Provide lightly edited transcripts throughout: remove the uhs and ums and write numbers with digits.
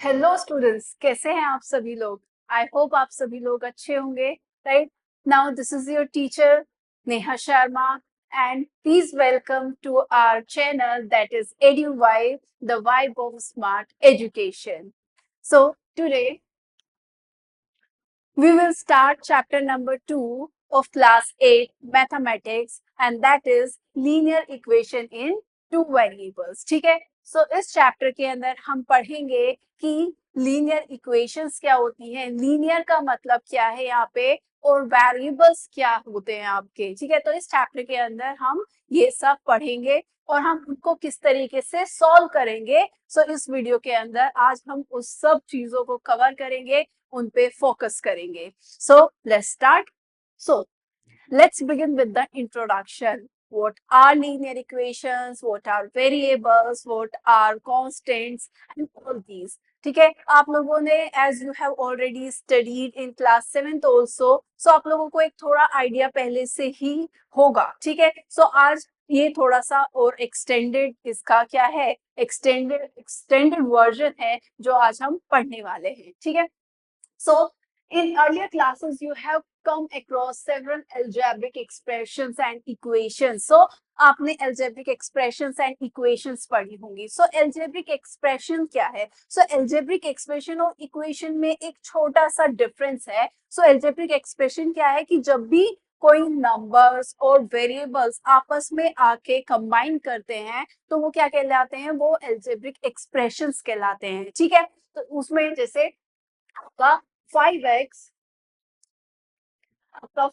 Hello students, कैसे हैं आप सभी लोग। आई होप आप सभी लोग अच्छे होंगे। Right now this is your teacher Neha Sharma and please welcome to our channel that is EduVibe, the vibe of smart education. So today we will start chapter number 2 of class 8 mathematics, and that is linear equation in two variables. ठीक है। इस chapter के अंदर हम पढ़ेंगे कि linear equations क्या होती हैं, लीनियर का मतलब क्या है यहाँ पे, और वेरिएबल्स क्या होते हैं आपके। ठीक है, तो इस चैप्टर के अंदर हम ये सब पढ़ेंगे और हम उनको किस तरीके से सॉल्व करेंगे। इस वीडियो के अंदर आज हम उस सब चीजों को कवर करेंगे, उन पे फोकस करेंगे। Let's start. So let's begin with the introduction. What are linear equations? What are variables? What are constants? And all these. ठीक है, आप लोगों ने as you have already studied in class 7th also, so आप लोगों को एक थोड़ा आइडिया पहले से ही होगा। ठीक है, आज ये थोड़ा सा और एक्सटेंडेड, इसका क्या है, एक्सटेंडेड वर्जन है जो आज हम पढ़ने वाले हैं। ठीक है, so in earlier classes, you have come across several algebraic expressions and equations. So आपने algebraic expressions and equations पढ़ी होंगी। algebraic expression क्या है? algebraic expression और equation में एक छोटा सा difference है। algebraic expression क्या है कि जब भी कोई नंबर्स और वेरिएबल्स आपस में आके कंबाइन करते हैं तो वो क्या कहलाते हैं, वो algebraic expressions कहलाते हैं। ठीक है, तो उसमें जैसे आपका 5x, आपका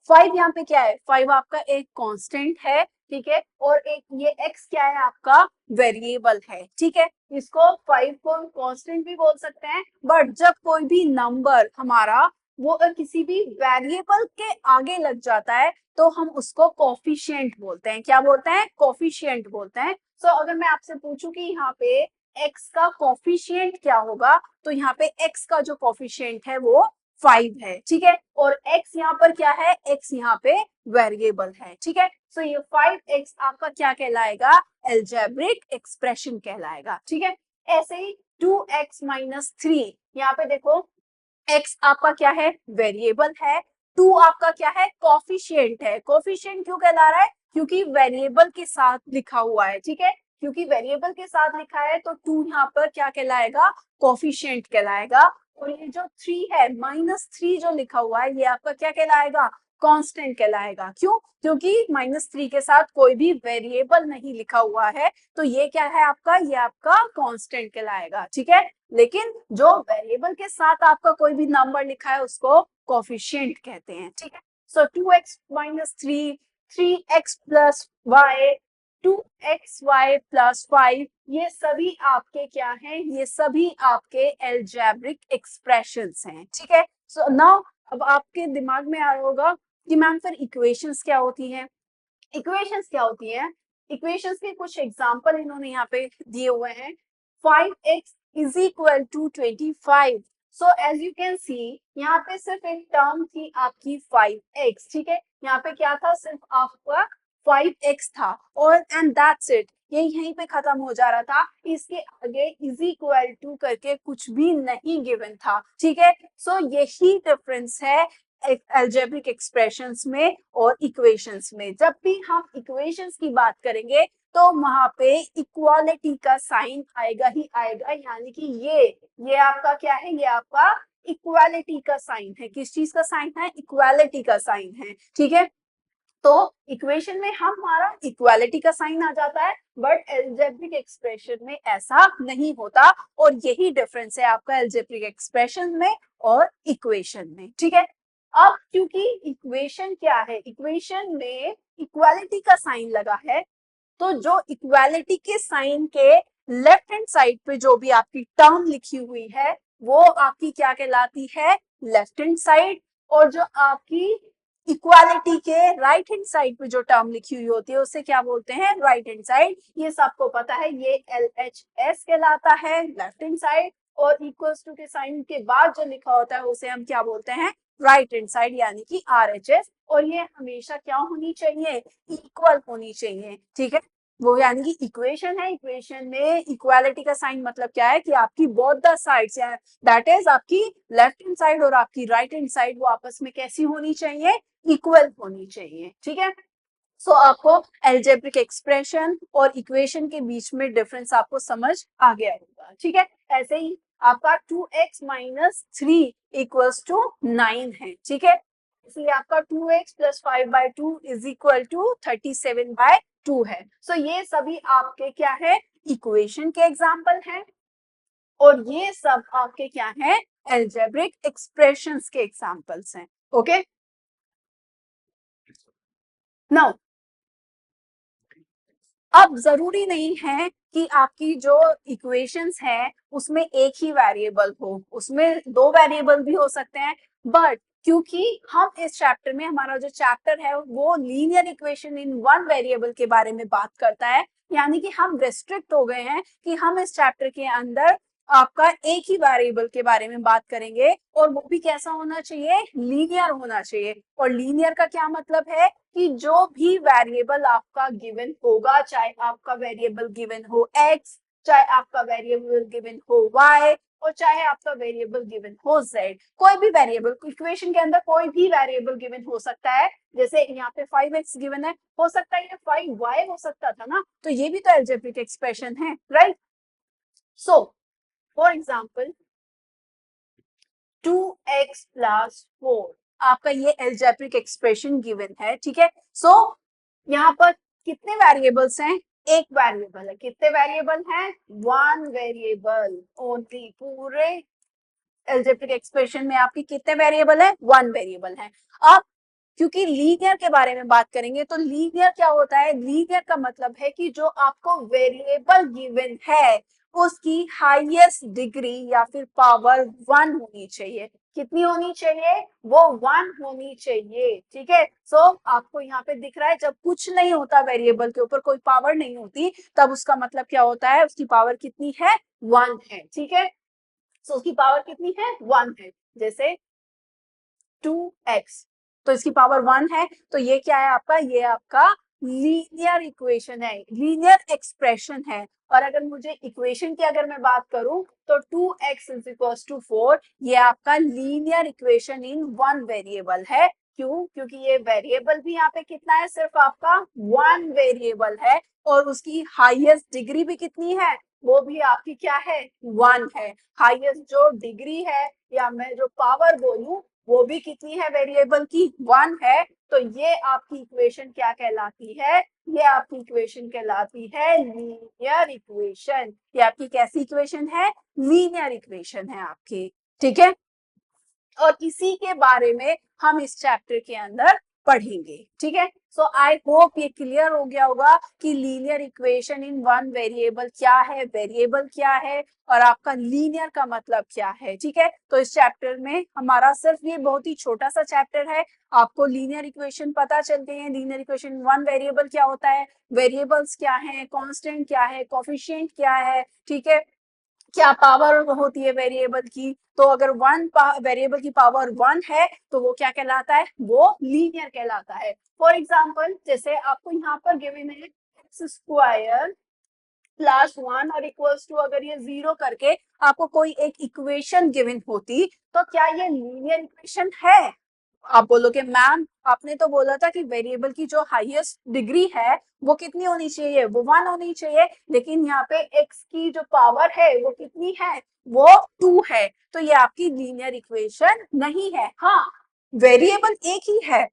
5 यहाँ पे क्या है, 5 आपका एक कांस्टेंट है। ठीक है, और एक ये x क्या है, आपका वेरिएबल है। ठीक है, इसको 5 को कांस्टेंट भी बोल सकते हैं, बट जब कोई भी नंबर हमारा वो अगर किसी भी वेरिएबल के आगे लग जाता है तो हम उसको कोफिशिएंट बोलते हैं। क्या बोलते हैं? कोफिशिएंट बोलते हैं। अगर मैं आपसे पूछूं कि यहाँ पे x का कोफिशिएंट क्या होगा, तो यहाँ पे x का जो कोफिशिएंट है वो 5 है। ठीक है, और x यहाँ पर क्या है, x यहाँ पे वेरिएबल है। ठीक है, ये 5x आपका क्या कहलाएगा, एल्जेब्रिक एक्सप्रेशन कहलाएगा। ठीक है, ऐसे ही 2x माइनस 3, यहाँ पे देखो x आपका क्या है, वेरिएबल है, 2 आपका क्या है, कोफिशिएंट है। कोफिशिएंट क्यों कहला रहा है, क्योंकि वेरिएबल के साथ लिखा हुआ है। ठीक है, क्योंकि वेरिएबल के साथ लिखा है तो 2 यहाँ पर क्या कहलाएगा, कोफिशिएंट कहलाएगा। और ये जो 3 है, -3 जो लिखा हुआ है, ये आपका क्या कहलाएगा, कांस्टेंट कहलाएगा। क्यों? क्योंकि -3 के साथ कोई भी वेरिएबल नहीं लिखा हुआ है, तो ये क्या है आपका, ये आपका कांस्टेंट कहलाएगा। ठीक है, लेकिन जो वेरिएबल के साथ आपका कोई भी नंबर लिखा है उसको कोफिशिएंट कहते हैं। ठीक है, 2x minus 3, 3x plus y, 2xy plus 5, ये सभी आपके क्या हैं, ये सभी आपके एल्जेब्रिक एक्सप्रेशंस हैं। ठीक है, नाउ अब आपके दिमाग में आ रहा होगा कि मैम फिर इक्वेशंस क्या होती हैं। इक्वेशंस क्या होती हैं, इक्वेशंस के कुछ एग्जांपल इन्होंने यहाँ पे दिए हुए हैं। 5x is equal to 25। As you can see, यहाँ पे सिर्फ एक टर्म थी आपकी 5x। ठीक है, यहाँ पे क्या था, सिर्फ आपका 5x था, और एंड दैट्स इट, ये यहीं पे खत्म हो जा रहा था। इसके आगे इज इक्वल टू करके कुछ भी नहीं गिवन था। ठीक है, यही डिफरेंस है अलजेब्रिक एक्सप्रेशंस में और इक्वेशंस में। जब भी हम इक्वेशंस की बात करेंगे तो वहां पे इक्वालिटी का साइन आएगा ही आएगा, यानी कि ये आपका क्या है, ये आपका इक्वालिटी का साइन है। किस चीज का साइन है, इक्वालिटी का साइन है। ठीक है, तो इक्वेशन में हमारा इक्वालिटी का साइन आ जाता है, बट एल्जेब्रिक एक्सप्रेशन में ऐसा नहीं होता, और यही डिफरेंस है आपका एल्जेब्रिक एक्सप्रेशन में और इक्वेशन में। ठीक है, अब क्योंकि इक्वेशन क्या है, इक्वेशन में इक्वालिटी का साइन लगा है, तो जो इक्वालिटी के साइन के लेफ्ट हैंड साइड पे जो भी आपकी टर्म लिखी हुई है वो आपकी क्या कहलाती है, लेफ्ट हैंड साइड। और जो आपकी इक्वालिटी के राइट हैंड साइड पे जो टर्म लिखी हुई होती है उसे क्या बोलते हैं, राइट हैंड साइड। ये सबको पता है, ये LHS कहलाता है, लेफ्ट हैंड साइड। और इक्वल्स टू के साइन के बाद जो लिखा होता है उसे हम क्या बोलते हैं, राइट हैंड साइड, यानी कि RHS। और ये हमेशा क्या होनी चाहिए, इक्वल होनी चाहिए। ठीक है, वो यानी कि इक्वेशन है, इक्वेशन में इक्वालिटी का साइन मतलब क्या है कि आपकी both the sides, that is आपकी लेफ्ट हैंड साइड और आपकी राइट हैंड साइड वो आपस में कैसी होनी चाहिए, इक्वल होनी चाहिए, ठीक है। सो आपको एल्जेब्रिक एक्सप्रेशन और इक्वेशन के बीच में डिफरेंस आपको समझ आ गया होगा, ठीक है। ऐसे ही आपका 2x माइनस 3 इक्वल्स टू 9 है, ठीक है। इसलिए आपका 2x plus 5/2 is equal to 37/2 है। सो ये सभी आपके क्या है, इक्वेशन के एग्जाम्पल हैं और ये सब आपके क्या है, एल्जेब्रिक एक्सप्रेशंस के एग्जाम्पल्स हैं। ओके, नाउ अब जरूरी नहीं है कि आपकी जो इक्वेशंस है उसमें एक ही वेरिएबल हो, उसमें दो वेरिएबल भी हो सकते हैं, बट क्योंकि हम इस चैप्टर में, हमारा जो चैप्टर है वो linear equation in one variable के बारे में बात करता है, यानी कि हम रेस्ट्रिक्ट हो गए हैं कि हम इस चैप्टर के अंदर आपका एक ही वेरिएबल के बारे में बात करेंगे और वो भी कैसा होना चाहिए, लीनियर होना चाहिए। और लीनियर का क्या मतलब है कि जो भी वेरिएबल आपका गिवन होगा, चाहे आपका वेरिएबल गिवन हो x, चाहे आपका वेरिएबल गिवन हो y, और चाहे आपका वेरिएबल गिवन हो z, कोई भी वेरिएबल इक्वेशन के अंदर कोई भी वेरिएबल गिवन हो सकता है। जैसे यहाँ पे 5x गिवन है, हो सकता है ये 5y हो सकता था ना, तो ये भी तो एल्जेब्रिक एक्सप्रेशन है, right. So for example 2x plus 4 आपका ये एल्जेब्रिक एक्सप्रेशन गिवन है, ठीक है। सो यहाँ पर कितने वेरिएबल्स हैं, एक वेरिएबल है, कितने वेरिएबल हैं, वन वेरिएबल ओनली, पूरे एल्जेब्रिक एक्सप्रेशन में आपकी कितने वेरिएबल है, वन वेरिएबल है। अब क्योंकि लीनियर के बारे में बात करेंगे तो लीनियर क्या होता है, लीनियर का मतलब है कि जो आपको वेरिएबल गिवन है उसकी हाईएस्ट डिग्री या फिर पावर वन होनी चाहिए। कितनी होनी चाहिए, वो वन होनी चाहिए, ठीक है। सो आपको यहाँ पे दिख रहा है जब कुछ नहीं होता, वेरिएबल के ऊपर कोई पावर नहीं होती, तब उसका मतलब क्या होता है, उसकी पावर कितनी है, वन है, ठीक है। सो उसकी पावर कितनी है, वन है। जैसे 2x, तो इसकी पावर वन है, तो ये क्या है आपका, ये आपका लीनियर इक्वेशन है, लीनियर एक्सप्रेशन है। और अगर मुझे इक्वेशन की अगर मैं बात करूं तो 2x इज इक्वल्स टू 4, ये आपका linear equation in one variable है। क्यों, क्योंकि ये वेरिएबल भी यहाँ पे कितना है, सिर्फ आपका वन वेरिएबल है, और उसकी हाईएस्ट डिग्री भी कितनी है, वो भी आपकी क्या है, वन है। हाईएस्ट जो डिग्री है या मैं जो पावर बोलूं वो भी कितनी है, वेरिएबल की वन है। तो ये आपकी इक्वेशन क्या कहलाती है, ये आपकी इक्वेशन कहलाती है लीनियर इक्वेशन। ये आपकी कैसी इक्वेशन है, लीनियर इक्वेशन है आपकी, ठीक है। और इसी के बारे में हम इस चैप्टर के अंदर पढ़ेंगे, ठीक है। सो आई होप ये क्लियर हो गया होगा कि linear equation in one variable क्या है, वेरिएबल क्या है, और आपका लीनियर का मतलब क्या है, ठीक है। तो इस चैप्टर में हमारा सिर्फ ये बहुत ही छोटा सा चैप्टर है, आपको लीनियर इक्वेशन पता चल गए हैं, लीनियर इक्वेशन वन वेरिएबल क्या होता है, वेरिएबल्स क्या है, कांस्टेंट क्या है, कोफिशिएंट क्या है, ठीक है, क्या पावर होती है वेरिएबल की। तो अगर वन वेरिएबल की पावर वन है तो वो क्या कहलाता है, वो लीनियर कहलाता है। फॉर एग्जाम्पल जैसे आपको यहाँ पर गिवन है एक्स स्क्वायर प्लस वन और इक्वल्स टू, अगर ये जीरो करके आपको कोई एक इक्वेशन गिवन होती तो क्या ये लीनियर इक्वेशन है। आप बोलोगे मैम आपने तो बोला था कि वेरिएबल की जो हाईएस्ट डिग्री है वो कितनी होनी चाहिए, वो वन होनी चाहिए, लेकिन यहाँ पे एक्स की जो पावर है वो कितनी है, वो टू है, तो ये आपकी लीनियर इक्वेशन नहीं है। हाँ, वेरिएबल एक ही है,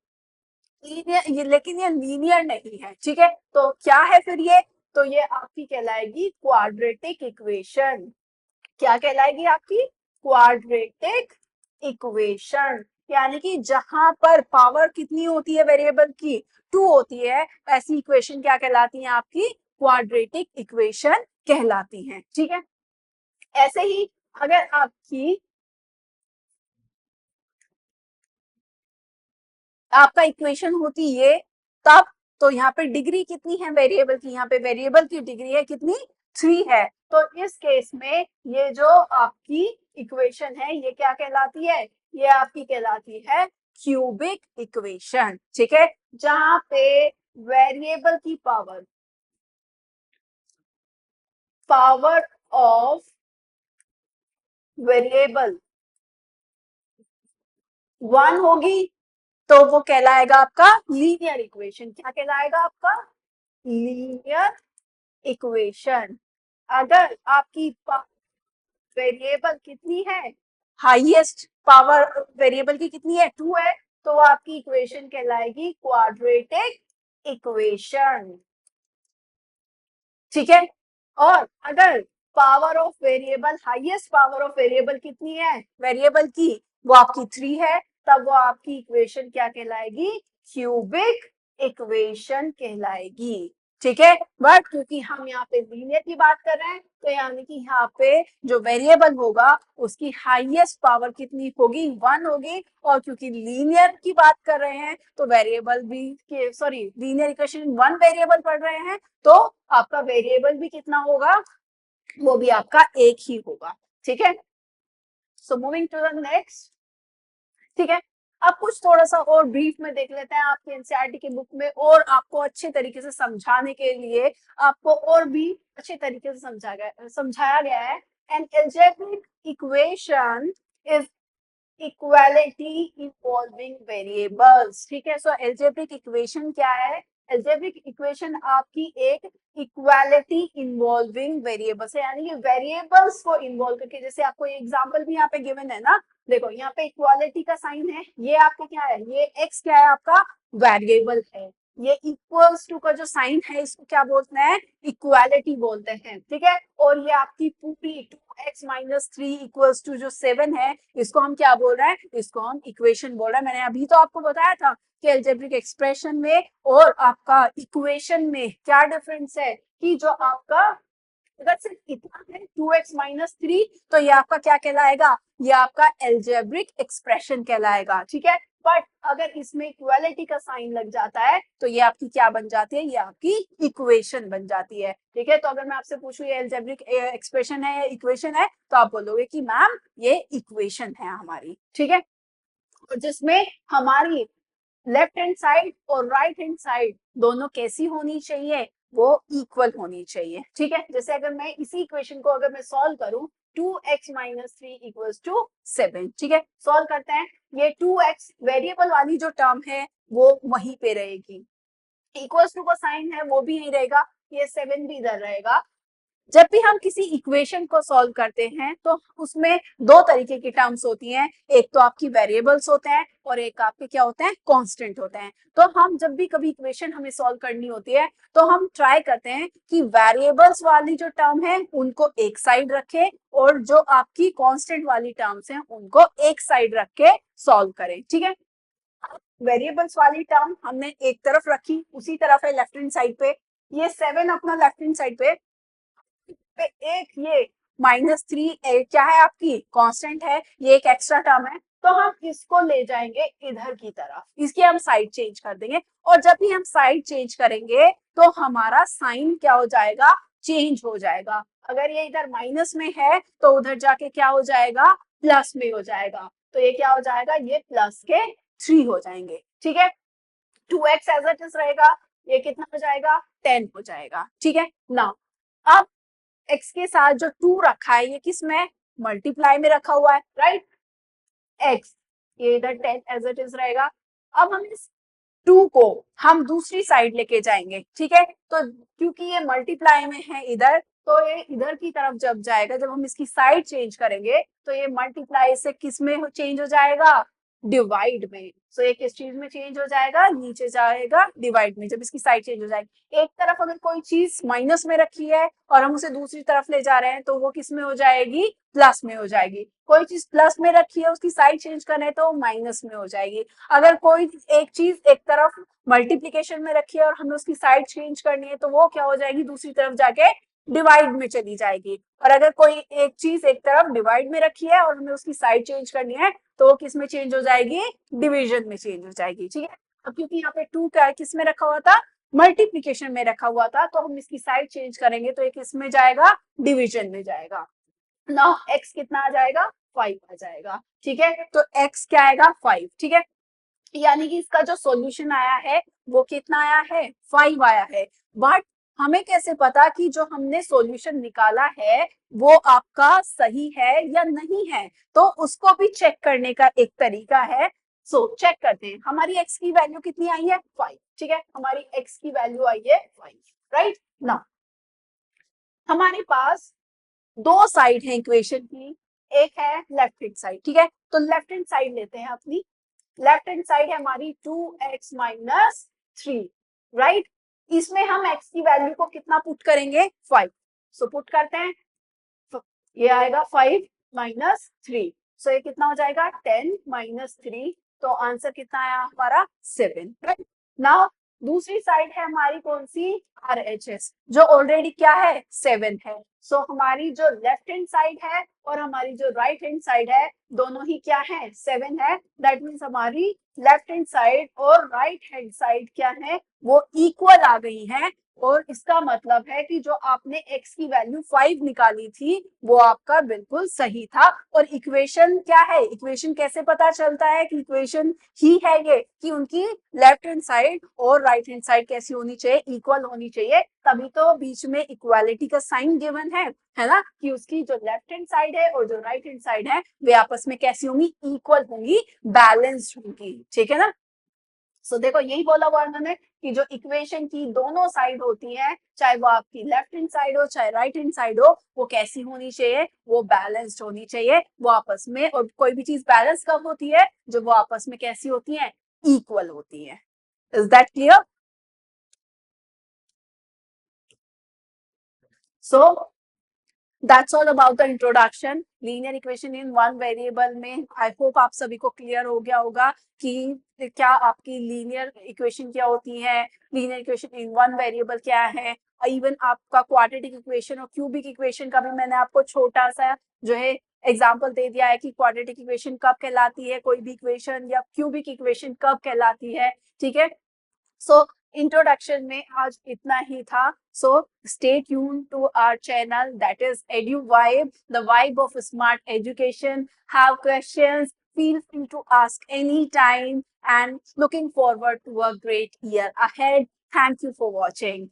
लीनियर ये, लेकिन ये लीनियर नहीं है, ठीक है। तो क्या है फिर ये, तो ये आपकी कहलाएगी क्वाड्रेटिक इक्वेशन। क्या कहलाएगी आपकी, क्वाड्रेटिक इक्वेशन। यानी कि जहां पर पावर कितनी होती है वेरिएबल की, टू होती है, ऐसी इक्वेशन क्या कहलाती है, आपकी क्वाड्रेटिक इक्वेशन कहलाती हैं, ठीक है। ऐसे ही अगर आपकी आपका इक्वेशन होती ये, तब तो यहाँ पे डिग्री कितनी है वेरिएबल की, यहाँ पे वेरिएबल की डिग्री है कितनी, थ्री है। तो इस केस में ये जो आपकी इक्वेशन है ये क्या कहलाती है, ये आपकी कहलाती है क्यूबिक इक्वेशन, ठीक है। जहां पे वेरिएबल की पावर पावर ऑफ वेरिएबल 1 होगी तो वो कहलाएगा आपका लीनियर इक्वेशन। क्या कहलाएगा आपका? Linear equation. अगर आपकी वेरिएबल कितनी है, हाईएस्ट पावर वेरिएबल की कितनी है, 2 है, तो वो आपकी इक्वेशन कहलाएगी क्वाड्रेटिक इक्वेशन। ठीक है। और अगर power of variable, highest power of variable कितनी है वेरिएबल की, वो आपकी 3 है, तब वो आपकी इक्वेशन क्या कहलाएगी? क्यूबिक इक्वेशन कहलाएगी। ठीक है। बट क्योंकि हम यहाँ पे लीनियर की बात कर रहे हैं, तो यानी कि यहाँ पे जो वेरिएबल होगा उसकी हाईएस्ट पावर कितनी होगी? 1 होगी। और क्योंकि लीनियर की बात कर रहे हैं तो वेरिएबल भी, सॉरी, लीनियर इक्वेशन 1 वेरिएबल पढ़ रहे हैं, तो आपका वेरिएबल भी कितना होगा? वो भी आपका एक ही होगा। ठीक है। So moving to the next. ठीक है। अब कुछ थोड़ा सा और ब्रीफ में देख लेते हैं आपके एनसीईआरटी की बुक में, और आपको अच्छे तरीके से समझाने के लिए आपको और भी अच्छे तरीके से समझाया गया है। An algebraic equation is equality involving variables. ठीक है। सो एल्जेब्रिक इक्वेशन क्या है? एल्जेब्रिक इक्वेशन आपकी एक इक्वालिटी इन्वॉल्विंग वेरिएबल्स है, यानी कि वेरिएबल्स को इन्वॉल्व करके, जैसे आपको एग्जांपल भी यहाँ पे गिवन है ना, देखो यहाँ पे इक्वालिटी का साइन है, ये आपका क्या है? ये एक्स क्या है? आपका वेरिएबल है। ये इक्वल्स टू का जो साइन है इसको क्या बोलते हैं? इक्वालिटी बोलते हैं। ठीक है। और ये आपकी पूरी 2x-3 इक्वल्स टू जो 7 है, इसको हम क्या बोल रहे हैं? इसको हम इक्वेशन बोल रहे हैं। मैंने अभी तो आपको बताया था कि एल्जेब्रिक एक्सप्रेशन में और आपका इक्वेशन में क्या डिफरेंस है, कि जो आपका अगर सिर्फ इतना है 2x-3, तो ये आपका क्या कहलाएगा? ये आपका एल्जेब्रिक एक्सप्रेशन कहलाएगा। ठीक है। बट अगर इसमें इक्वालिटी का साइन लग जाता है तो ये आपकी क्या बन जाती है? ये आपकी इक्वेशन बन जाती है। ठीक है। तो अगर मैं आपसे पूछूं ये एल्जेब्रिक एक्सप्रेशन है या इक्वेशन है, तो आप बोलोगे कि मैम ये इक्वेशन है हमारी। ठीक है। और जिसमें हमारी लेफ्ट हैंड साइड और राइट हैंड साइड दोनों कैसी होनी चाहिए? वो इक्वल होनी चाहिए। ठीक है। जैसे अगर मैं इसी इक्वेशन को अगर मैं सॉल्व करूं, 2x-3 इक्वल्स टू 7। ठीक है। सॉल्व करते हैं। ये 2x वेरिएबल वाली जो टर्म है वो वहीं पे रहेगी, इक्वल्स टू का साइन है वो भी यहीं रहेगा, ये 7 भी इधर रहेगा। जब भी हम किसी इक्वेशन को सॉल्व करते हैं तो उसमें दो तरीके की टर्म्स होती हैं, एक तो आपकी वेरिएबल्स होते हैं और एक आपके क्या होते हैं? कांस्टेंट होते हैं। तो हम जब भी कभी इक्वेशन हमें सॉल्व करनी होती है तो हम ट्राई करते हैं कि वेरिएबल्स वाली जो टर्म है उनको एक साइड रखें और जो आपकी कांस्टेंट वाली टर्म्स हैं उनको एक साइड रख के सॉल्व करें। ठीक है। वेरिएबल्स वाली टर्म हमने एक तरफ रखी, उसी तरफ है लेफ्ट हैंड साइड पे, ये 7 अपना लेफ्ट हैंड साइड पे एक ये -3 क्या है? आपकी कांस्टेंट है, ये एक एक्स्ट्रा टर्म है, तो हम इसको ले जाएंगे इधर की तरफ, इसकी हम साइड चेंज कर देंगे। और जब भी हम साइड चेंज करेंगे तो हमारा साइन क्या हो जाएगा? चेंज हो जाएगा। अगर ये इधर माइनस में है तो उधर जाके क्या हो जाएगा? प्लस में हो जाएगा। तो ये क्या हो जाएगा? ये प्लस के 3 हो जाएंगे। ठीक है। 2x एज इट इज रहेगा, ये कितना हो जाएगा? 10 हो जाएगा। ठीक है ना। अब x के साथ जो 2 रखा है ये किस में? मल्टीप्लाई में रखा हुआ है, राइट? x, ये इधर 10 एज इट इज रहेगा। अब हम इस 2 को हम दूसरी साइड लेके जाएंगे। ठीक है। तो क्योंकि ये मल्टीप्लाई में है इधर, तो ये इधर की तरफ जब जाएगा, जब हम इसकी साइड चेंज करेंगे तो ये मल्टीप्लाई से किस में चेंज हो जाएगा? डिवाइड में। सो ये किस चीज में चेंज हो जाएगा? नीचे जाएगा डिवाइड में, जब इसकी साइड चेंज हो जाएगी। एक तरफ अगर कोई चीज माइनस में रखी है और हम उसे दूसरी तरफ ले जा रहे हैं तो वो किस में हो जाएगी? प्लस में हो जाएगी। कोई चीज प्लस में रखी है उसकी साइड चेंज करना है तो माइनस में हो जाएगी। अगर कोई एक चीज एक तरफ मल्टीप्लीकेशन में रखी है और हमें उसकी साइड चेंज करनी है तो वो क्या हो जाएगी? दूसरी तरफ जाके डिवाइड में चली जाएगी। और अगर कोई एक चीज एक तरफ डिवाइड में रखी है और हमें उसकी साइड चेंज करनी है तो वो किस में चेंज हो जाएगी? डिवीजन में चेंज हो जाएगी। ठीक है। अब क्योंकि यहाँ पे 2 क्या किस में रखा हुआ था? मल्टीप्लीकेशन में रखा हुआ था, तो हम इसकी साइड चेंज करेंगे तो ये किस में जाएगा? डिवीजन में जाएगा। नाउ x कितना आ जाएगा? 5 आ जाएगा। ठीक है। तो x क्या आएगा? 5। ठीक है। यानी कि इसका जो सॉल्यूशन आया है वो कितना आया है? 5 आया है। बट हमें कैसे पता कि जो हमने सॉल्यूशन निकाला है वो आपका सही है या नहीं है? तो उसको भी चेक करने का एक तरीका है। सो चेक करते हैं, हमारी x की वैल्यू कितनी आई है? 5। ठीक है, हमारी x की वैल्यू आई है 5। राइट ना, हमारे पास दो साइड है इक्वेशन की, एक है लेफ्ट हैंड साइड। ठीक है, तो लेफ्ट हैंड साइड लेते हैं अपनी। लेफ्ट हैंड साइड है हमारी 2x माइनस 3। राइट, इसमें हम x की वैल्यू को कितना पुट करेंगे? 5। सो पुट करते हैं, ये आएगा 5 माइनस 3। सो ये कितना हो जाएगा? 10 माइनस 3। तो आंसर कितना आया हमारा? 7। राइट, नाउ दूसरी साइड है हमारी कौन सी? RHS, जो ऑलरेडी क्या है? 7 है। सो हमारी जो लेफ्ट हैंड साइड है और हमारी जो राइट हैंड साइड है दोनों ही क्या है? 7 है। दैट मीन्स हमारी लेफ्ट हैंड साइड और राइट हैंड साइड क्या है? वो इक्वल आ गई है। और इसका मतलब है कि जो आपने x की वैल्यू 5 निकाली थी वो आपका बिल्कुल सही था। और इक्वेशन क्या है? इक्वेशन कैसे पता चलता है कि इक्वेशन ही है ये? कि उनकी लेफ्ट हैंड साइड और राइट हैंड साइड कैसी होनी चाहिए? इक्वल होनी चाहिए। तभी तो बीच में इक्वालिटी का साइन गिवन है ना, कि उसकी जो लेफ्ट हैंड साइड है और जो राइट हैंड साइड है वे आपस में कैसी होंगी? इक्वल होंगी, बैलेंस्ड होंगी। ठीक है ना। सो देखो यही बोला हुआ उन्होंने कि जो इक्वेशन की दोनों साइड होती है, चाहे वो आपकी लेफ्ट हैंड साइड हो चाहे राइट हैंड साइड हो, वो कैसी होनी चाहिए? वो बैलेंस्ड होनी चाहिए, वो आपस में। और कोई भी चीज बैलेंस कब होती है? जब वो आपस में कैसी होती है? इक्वल होती है। Is that clear? So that's all about the introduction. Linear equation in one variable में आई होप आप सभी को क्लियर हो गया होगा कि क्या आपकी लीनियर इक्वेशन क्या होती है, linear equation in one variable क्या है। इवन आपका क्वाड्रेटिक इक्वेशन और क्यूबिक इक्वेशन का भी मैंने आपको छोटा सा जो है एग्जाम्पल दे दिया है कि क्वाड्रेटिक इक्वेशन कब कहलाती है कोई भी इक्वेशन, या क्यूबिक इक्वेशन कब कहलाती है। ठीक है, सो इंट्रोडक्शन में आज इतना ही था। सो stay tuned to our channel, that is EduVibe, the vibe of smart education. Have questions, feel free to ask anytime, and looking forward to a great year ahead. Thank you for watching.